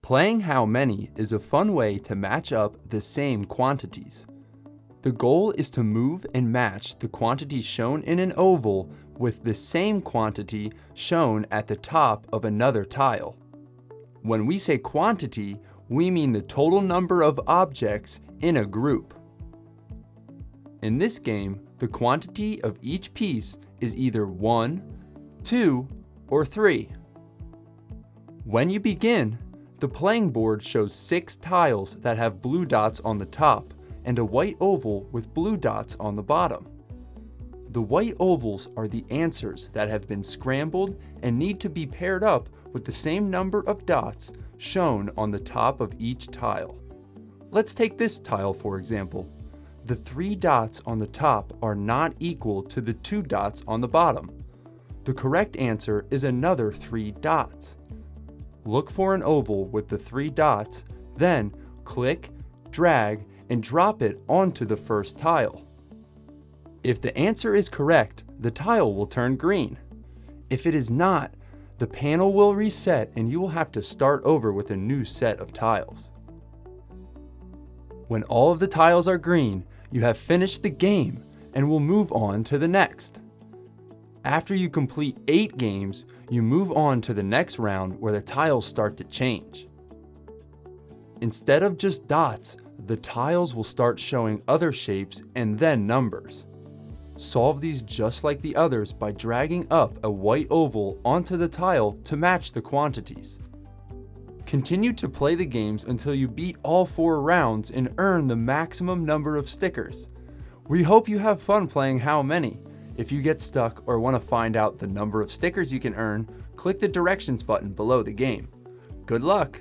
Playing how many is a fun way to match up the same quantities. The goal is to move and match the quantity shown in an oval with the same quantity shown at the top of another tile. When we say quantity, we mean the total number of objects in a group. In this game, the quantity of each piece is either 1, 2, or 3. When you begin, the playing board shows 6 tiles that have blue dots on the top and a white oval with blue dots on the bottom. The white ovals are the answers that have been scrambled and need to be paired up with the same number of dots shown on the top of each tile. Let's take this tile for example. The 3 dots on the top are not equal to the 2 dots on the bottom. The correct answer is another 3 dots. Look for an oval with the 3 dots, then click, drag, and drop it onto the first tile. If the answer is correct, the tile will turn green. If it is not, the panel will reset and you will have to start over with a new set of tiles. When all of the tiles are green, you have finished the game and will move on to the next. After you complete 8 games, you move on to the next round where the tiles start to change. Instead of just dots, the tiles will start showing other shapes and then numbers. Solve these just like the others by dragging up a white oval onto the tile to match the quantities. Continue to play the games until you beat all 4 rounds and earn the maximum number of stickers. We hope you have fun playing How Many. If you get stuck or want to find out the number of stickers you can earn, click the directions button below the game. Good luck!